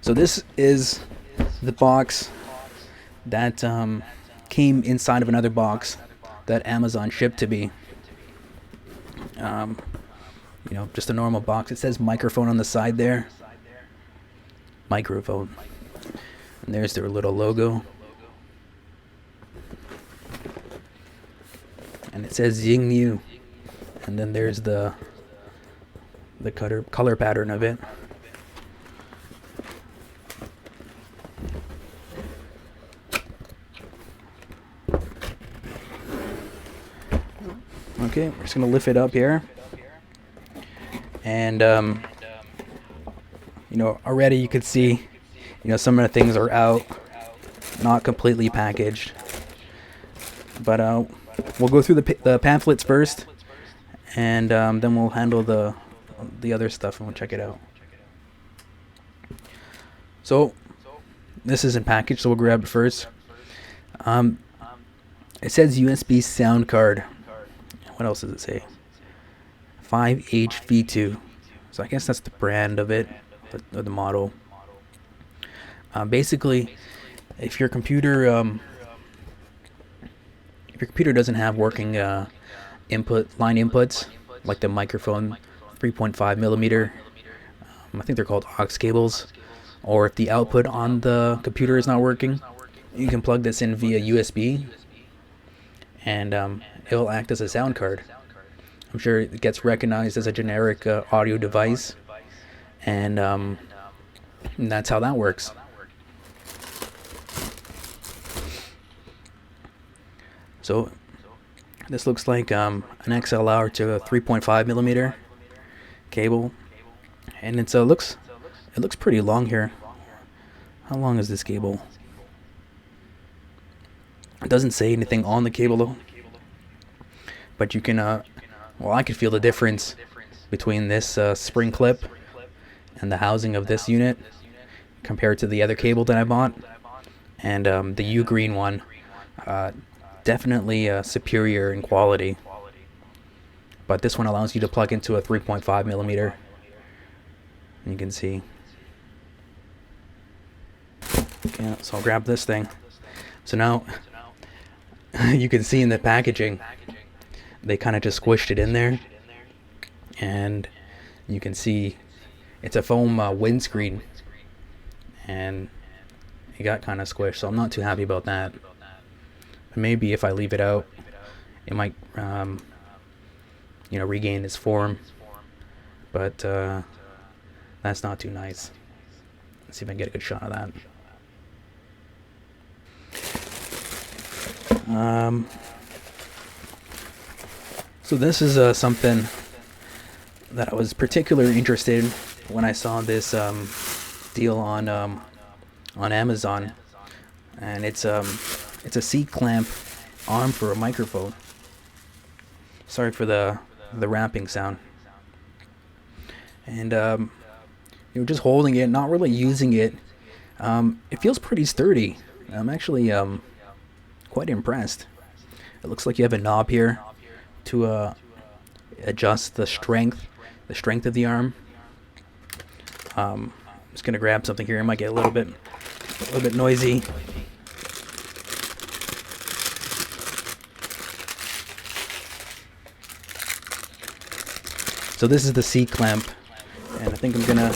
So this is the box that came inside of another box that Amazon shipped to me. Just a normal box. It says microphone on the side there. Microphone. And there's their little logo. And it says ZingYou. And then there's the color pattern of it. Okay, we're just gonna lift it up here. And already you could see, some of the things are out, not completely packaged. But we'll go through the pamphlets first, and then we'll handle the other stuff and we'll check it out. So this isn't packaged, so we'll grab it first. It says USB sound card. What else does it say? 5HV2. So I guess that's the brand of it, or the model. Basically, if your computer doesn't have working line inputs, like the microphone 3.5 millimeter, I think they're called aux cables, or if the output on the computer is not working, you can plug this in via USB, and it'll act as a sound card. I'm sure it gets recognized as a generic audio device, and that's how that works. So this looks like an XLR to a 3.5 millimeter cable, and it looks pretty long here. How long is this cable? It doesn't say anything on the cable though, but you can I could feel the difference between this spring clip and the housing of this unit compared to the other cable that I bought, and the U green one, definitely superior in quality, but this one allows you to plug into a 3.5 millimeter. You can see. Okay, so I'll grab this thing. So now you can see in the packaging they kind of just squished it in there, and you can see it's a foam windscreen, and it got kind of squished, so I'm not too happy about that. But maybe if I leave it out, it might regain its form, but that's not too nice. Let's see if I can get a good shot of that. So this is something that I was particularly interested in when I saw this deal on Amazon, and it's a C-clamp arm for a microphone. Sorry for the wrapping sound. And just holding it, not really using it, it feels pretty sturdy. I'm actually quite impressed. It looks like you have a knob here to adjust the strength of the arm. I'm just gonna grab something here. It might get a little bit noisy. So this is the C clamp, and I think I'm gonna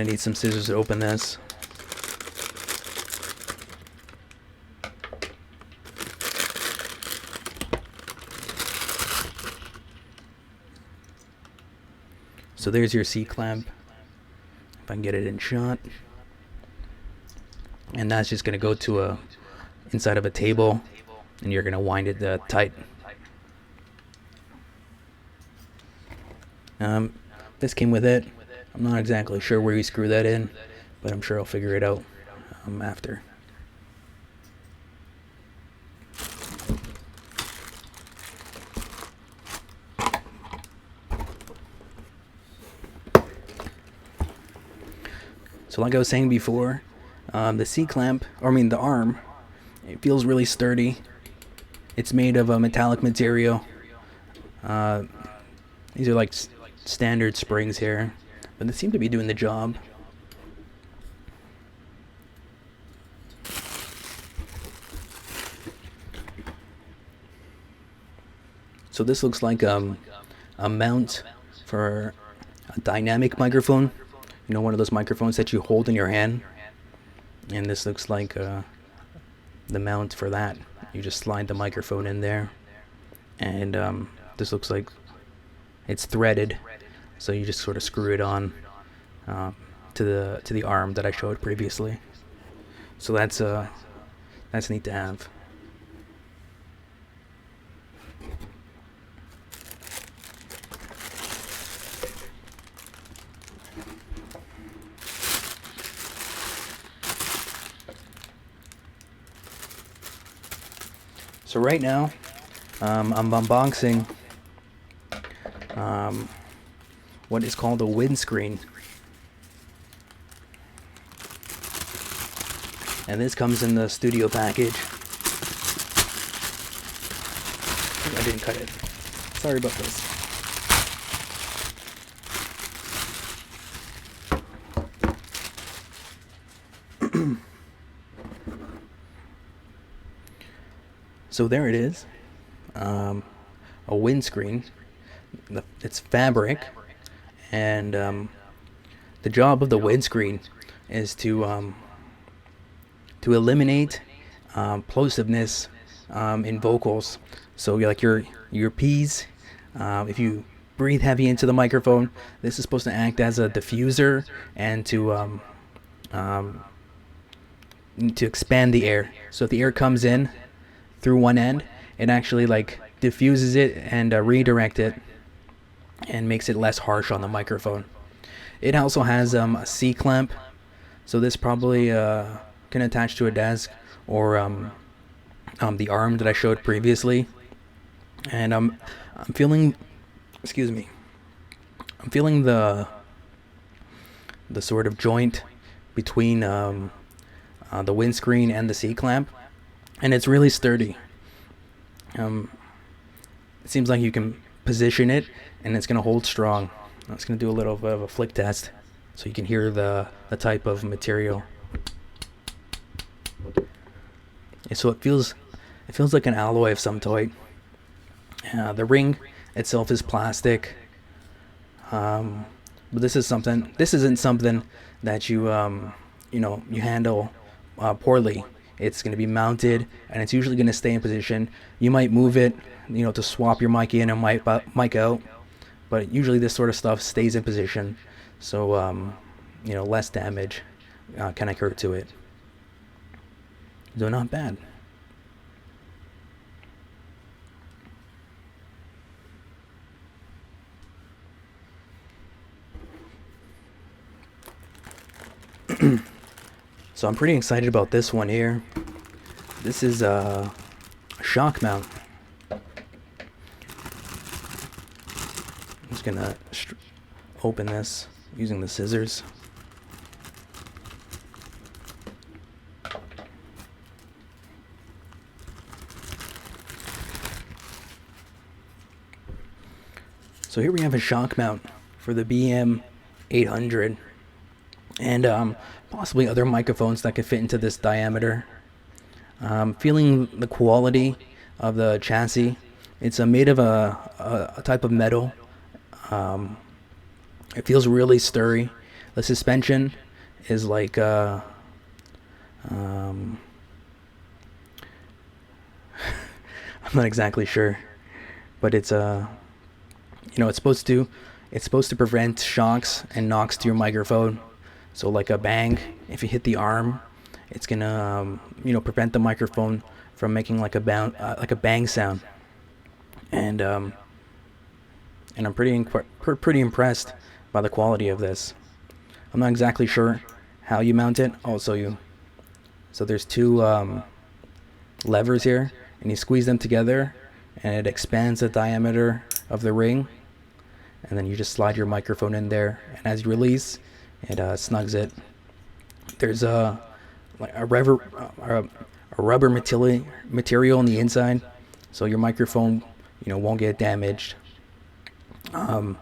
need some scissors to open this. So there's your C-clamp, if I can get it in shot. And that's just going to go to inside of a table, and you're going to wind it tight. This came with it. I'm not exactly sure where you screw that in, but I'm sure I'll figure it out after. So like I was saying before, the C-clamp, the arm, it feels really sturdy. It's made of a metallic material. These are like standard springs here, but they seem to be doing the job. So this looks like a mount for a dynamic microphone. You know, one of those microphones that you hold in your hand. And this looks like the mount for that. You just slide the microphone in there, and this looks like it's threaded. So you just sort of screw it on to the arm that I showed previously. So that's neat to have. So right now, I'm unboxing what is called a WindScreen. And this comes in the studio package. I didn't cut it. Sorry about this. So there it is, a windscreen. It's fabric, and the job of the windscreen is to eliminate plosiveness in vocals. So like your P's, if you breathe heavy into the microphone, this is supposed to act as a diffuser and to expand the air. So if the air comes in through one end, it actually like diffuses it and redirect it and makes it less harsh on the microphone. It also has a C clamp, so this probably can attach to a desk or the arm that I showed previously. And I'm feeling, excuse me, I'm feeling the sort of joint between the windscreen and the C clamp, and it's really sturdy. It seems like you can position it and it's going to hold strong. I'm just going to do a little bit of a flick test so you can hear the type of material. And so it feels like an alloy of some type. The ring itself is plastic, but this isn't something that you handle poorly. It's going to be mounted, and it's usually going to stay in position. You might move it, to swap your mic in and mic out, but usually this sort of stuff stays in position, so less damage can occur to it. So not bad. So I'm pretty excited about this one here. This is a shock mount. I'm just gonna open this using the scissors. So here we have a shock mount for the BM800. And possibly other microphones that could fit into this diameter. Feeling the quality of the chassis. It's made of a type of metal. It feels really sturdy. The suspension is like I'm not exactly sure, but it's it's supposed to prevent shocks and knocks to your microphone. So like a bang, if you hit the arm, it's gonna prevent the microphone from making like a bang sound. And I'm pretty impressed by the quality of this. I'm not exactly sure how you mount it. So there's two levers here, and you squeeze them together, and it expands the diameter of the ring. And then you just slide your microphone in there, and as you release, it snugs it. There's a rubber material on the inside, so your microphone won't get damaged. The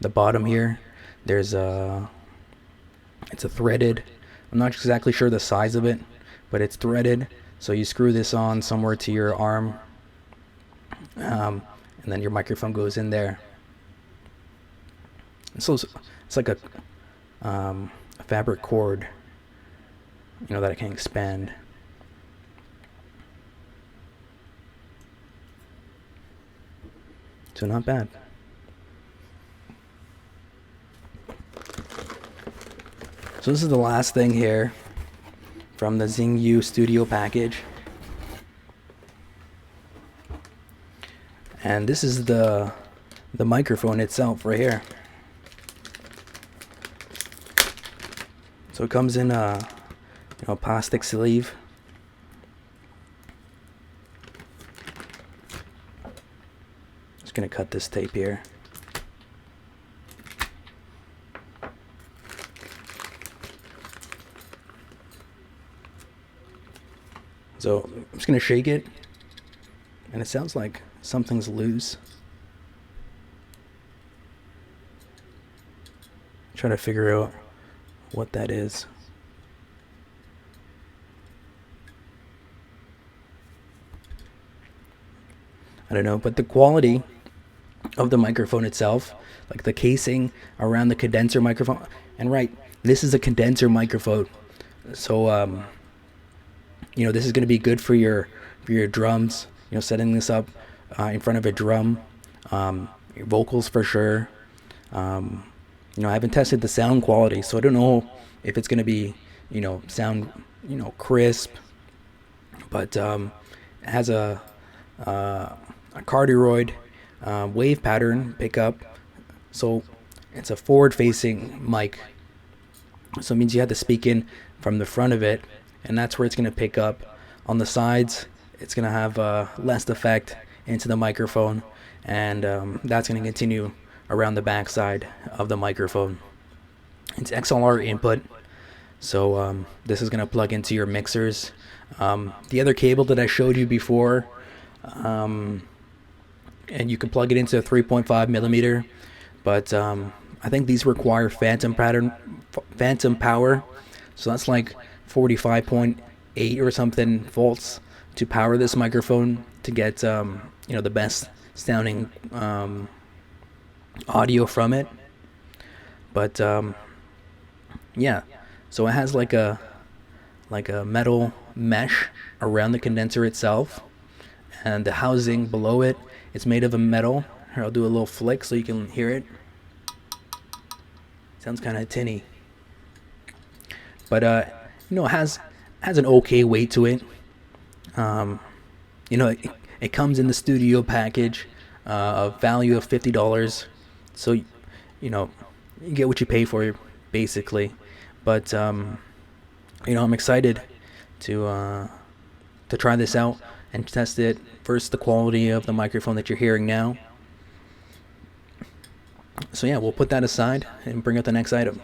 bottom here, it's a threaded. I'm not exactly sure the size of it, but it's threaded. So you screw this on somewhere to your arm, and and then your microphone goes in there. So it's like a fabric cord, that it can expand. So not bad. So this is the last thing here from the ZingYou Studio package. And this is the microphone itself right here. So it comes in a plastic sleeve. Just gonna cut this tape here. So I'm just gonna shake it, and it sounds like something's loose. Try to figure out what that is. I don't know, but the quality of the microphone itself, like the casing around the condenser microphone, and right, this is a condenser microphone, so this is going to be good for your drums. Setting this up in front of a drum, your vocals for sure. I haven't tested the sound quality, so I don't know if it's going to be, sound, crisp. But it has a cardioid wave pattern pickup, so it's a forward-facing mic. So it means you have to speak in from the front of it, and that's where it's going to pick up. On the sides, it's going to have less effect into the microphone, and that's going to continue around the back side of the microphone. It's XLR input, so this is going to plug into your mixers. The other cable that I showed you before, and you can plug it into a 3.5 millimeter, but I think these require phantom power, so that's like 45.8 or something volts to power this microphone to get the best sounding audio from it. But yeah, so it has like a metal mesh around the condenser itself, and the housing below it, it's made of a metal. Here, I'll do a little flick so you can hear it. Sounds kind of tinny, but it has an okay weight to it. It comes in the studio package, a value of $50. So you get what you pay for, basically. But I'm excited to try this out and test it. First, the quality of the microphone that you're hearing now. So yeah, we'll put that aside and bring up the next item.